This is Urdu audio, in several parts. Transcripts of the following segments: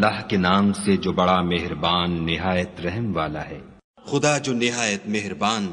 اللہ کے نام سے جو بڑا مہربان نہایت رحم والا ہے۔ خدا جو نہایت مہربان،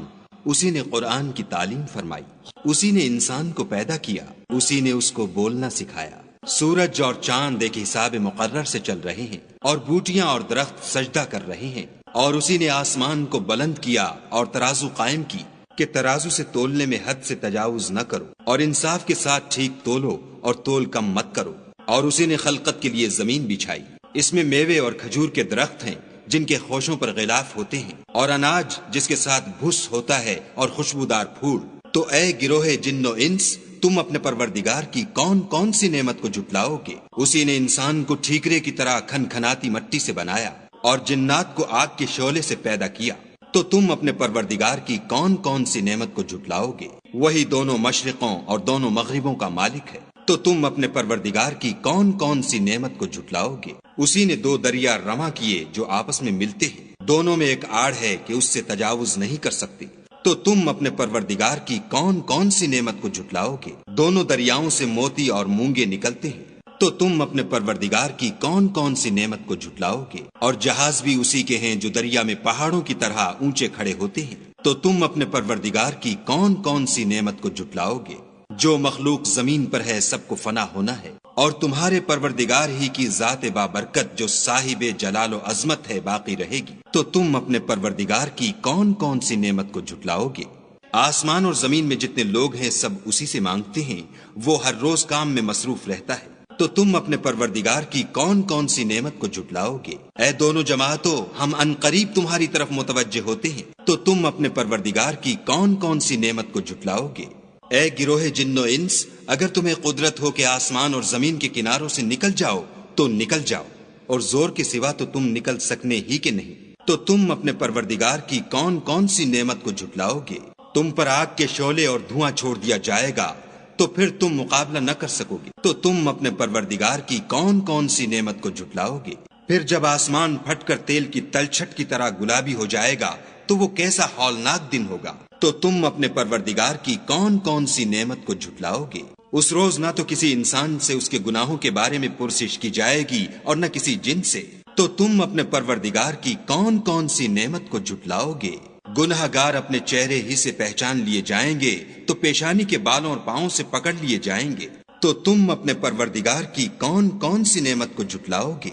اسی نے قرآن کی تعلیم فرمائی، اسی نے انسان کو پیدا کیا، اسی نے اس کو بولنا سکھایا۔ سورج اور چاند ایک حساب مقرر سے چل رہے ہیں، اور بوٹیاں اور درخت سجدہ کر رہے ہیں، اور اسی نے آسمان کو بلند کیا اور ترازو قائم کی کہ ترازو سے تولنے میں حد سے تجاوز نہ کرو، اور انصاف کے ساتھ ٹھیک تولو اور تول کم مت کرو۔ اور اسی نے خلقت کے لیے زمین بچھائی، اس میں میوے اور کھجور کے درخت ہیں جن کے خوشوں پر غلاف ہوتے ہیں، اور اناج جس کے ساتھ بھس ہوتا ہے اور خوشبودار پھول۔ تو اے گروہ جن و انس، تم اپنے پروردگار کی کون کون سی نعمت کو جھٹلاؤ گے؟ اسی نے انسان کو ٹھیکرے کی طرح کھنکھناتی مٹی سے بنایا اور جنات کو آگ کے شعلے سے پیدا کیا۔ تو تم اپنے پروردگار کی کون کون سی نعمت کو جھٹلاؤ گے؟ وہی دونوں مشرقوں اور دونوں مغربوں کا مالک ہے۔ تو تم اپنے پروردگار کی کون کون سی نعمت کو جھٹلاؤ گے؟ اسی نے دو دریا رواں کیے جو آپس میں ملتے ہیں، دونوں میں ایک آڑ ہے کہ اس سے تجاوز نہیں کر سکتے۔ تو تم اپنے پروردگار کی کون کون سی نعمت کو جھٹلاؤ گے؟ دونوں دریاؤں سے موتی اور مونگے نکلتے ہیں۔ تو تم اپنے پروردگار کی کون کون سی نعمت کو جھٹلاؤ گے؟ اور جہاز بھی اسی کے ہیں جو دریا میں پہاڑوں کی طرح اونچے کھڑے ہوتے ہیں۔ تو تم اپنے پروردگار کی کون کون سی نعمت کو جھٹلاؤ گے؟ جو مخلوق زمین پر ہے سب کو فنا ہونا ہے، اور تمہارے پروردگار ہی کی ذات بابرکت جو صاحب جلال و عظمت ہے باقی رہے گی۔ تو تم اپنے پروردگار کی کون کون سی نعمت کو جھٹلاؤ گے؟ آسمان اور زمین میں جتنے لوگ ہیں سب اسی سے مانگتے ہیں، وہ ہر روز کام میں مصروف رہتا ہے۔ تو تم اپنے پروردگار کی کون کون سی نعمت کو جھٹلاؤ گے؟ اے دونوں جماعتوں، ہم عنقریب تمہاری طرف متوجہ ہوتے ہیں۔ تو تم اپنے پروردگار کی کون کون سی نعمت کو جھٹلاؤ گے؟ اے گروہ جن و انس، اگر تمہیں قدرت ہو کہ آسمان اور زمین کے کناروں سے نکل جاؤ تو نکل جاؤ، اور زور کے سوا تو تم نکل سکنے ہی کے نہیں۔ تو تم اپنے پروردگار کی کون کون سی نعمت کو جھٹلاؤ گے؟ تم پر آگ کے شعلے اور دھواں چھوڑ دیا جائے گا تو پھر تم مقابلہ نہ کر سکو گے۔ تو تم اپنے پروردگار کی کون کون سی نعمت کو جھٹلاؤ گے؟ پھر جب آسمان پھٹ کر تیل کی تلچھٹ کی طرح گلابی ہو جائے گا تو وہ کیسا ہولناک دن ہوگا۔ تو تم اپنے پروردگار کی کون کون سی نعمت کو جھٹلاؤ گے؟ اس روز نہ تو کسی انسان سے اس کے گناہوں کے بارے میں پرسش کی جائے گی اور نہ کسی جن سے۔ تو تم اپنے پروردگار کی کون کون سی نعمت کو جھٹلاؤ گے؟ گناہ گار اپنے چہرے ہی سے پہچان لیے جائیں گے تو پیشانی کے بالوں اور پاؤں سے پکڑ لیے جائیں گے۔ تو تم اپنے پروردگار کی کون کون سی نعمت کو جھٹلاؤ گے؟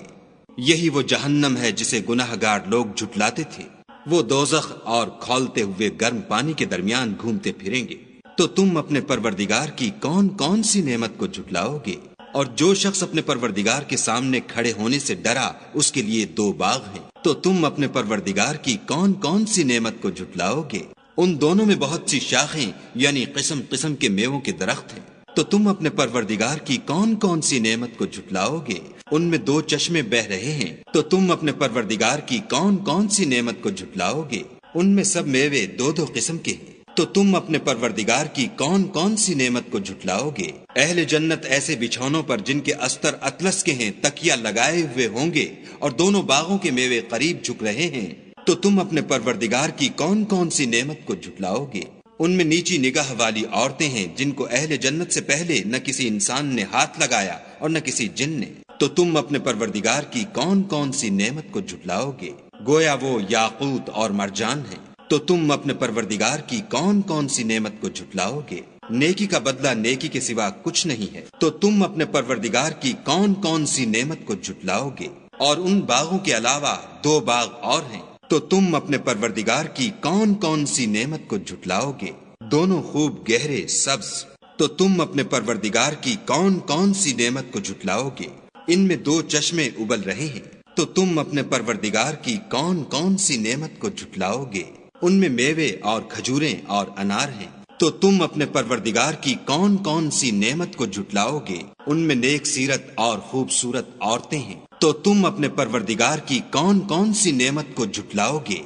یہی وہ جہنم ہے جسے گناہ گار لوگ جھٹلاتے تھے، وہ دوزخ اور کھولتے ہوئے گرم پانی کے درمیان گھومتے پھریں گے۔ تو تم اپنے پروردگار کی کون کون سی نعمت کو جھٹلاؤ گے؟ اور جو شخص اپنے پروردگار کے سامنے کھڑے ہونے سے ڈرا اس کے لیے دو باغ ہیں۔ تو تم اپنے پروردگار کی کون کون سی نعمت کو جھٹلاؤ گے؟ ان دونوں میں بہت سی شاخیں یعنی قسم قسم کے میووں کے درخت ہیں۔ تو تم اپنے پروردگار کی کون کون سی نعمت کو جھٹلاؤ گے؟ ان میں دو چشمے بہ رہے ہیں۔ تو تم اپنے پروردگار کی کون کون سی نعمت کو جھٹلاؤ گے؟ ان میں سب میوے دو دو قسم کے ہیں۔ تو تم اپنے پروردگار کی کون کون سی نعمت کو جھٹلاؤ گے؟ اہل جنت ایسے بچھونوں پر جن کے استر اطلس کے ہیں تکیا لگائے ہوئے ہوں گے، اور دونوں باغوں کے میوے قریب جھک رہے ہیں۔ تو تم اپنے پروردگار کی کون کون سی نعمت کو جھٹلاؤ گے؟ ان میں نیچی نگاہ والی عورتیں ہیں جن کو اہل جنت سے پہلے نہ کسی انسان نے ہاتھ لگایا اور نہ کسی جن نے۔ تو تم اپنے پروردگار کی کون کون سی نعمت کو جھٹلاؤ گے؟ گویا وہ یاقوت اور مرجان ہیں۔ تو تم اپنے پروردگار کی کون کون سی نعمت کو جھٹلاؤ گے؟ نیکی کا بدلہ نیکی کے سوا کچھ نہیں ہے۔ تو تم اپنے پروردگار کی کون کون سی نعمت کو جھٹلاؤ گے؟ اور ان باغوں کے علاوہ دو باغ اور ہیں۔ تو تم اپنے پروردگار کی کون کون سی نعمت کو جھٹلاؤ گے؟ دونوں خوب گہرے سبز۔ تو تم اپنے پروردگار کی کون کون سی نعمت کو جھٹلاؤ گے؟ ان میں دو چشمے ابل رہے ہیں۔ تو تم اپنے پروردگار کی کون کون سی نعمت کو جھٹلاؤ گے؟ ان میں میوے اور کھجوریں اور انار ہیں۔ تو تم اپنے پروردگار کی کون کون سی نعمت کو جھٹلاؤ گے؟ ان میں نیک سیرت اور خوبصورت عورتیں ہیں۔ تو تم اپنے پروردگار کی کون کون سی نعمت کو جھٹلاؤ گے؟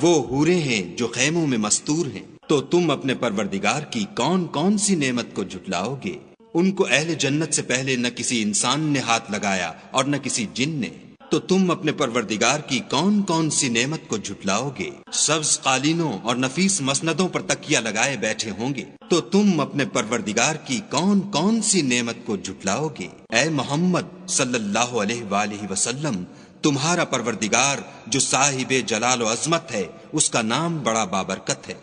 وہ حوریں ہیں جو خیموں میں مستور ہیں۔ تو تم اپنے پروردگار کی کون کون سی نعمت کو جھٹلاؤ گے؟ ان کو اہل جنت سے پہلے نہ کسی انسان نے ہاتھ لگایا اور نہ کسی جن نے۔ تو تم اپنے پروردگار کی کون کون سی نعمت کو جھٹلاؤ گے؟ سبز قالینوں اور نفیس مسندوں پر تکیہ لگائے بیٹھے ہوں گے، تو تم اپنے پروردگار کی کون کون سی نعمت کو جھٹلاؤ گے؟ اے محمد صلی اللہ علیہ وآلہ وسلم، تمہارا پروردگار جو صاحب جلال و عظمت ہے، اس کا نام بڑا بابرکت ہے۔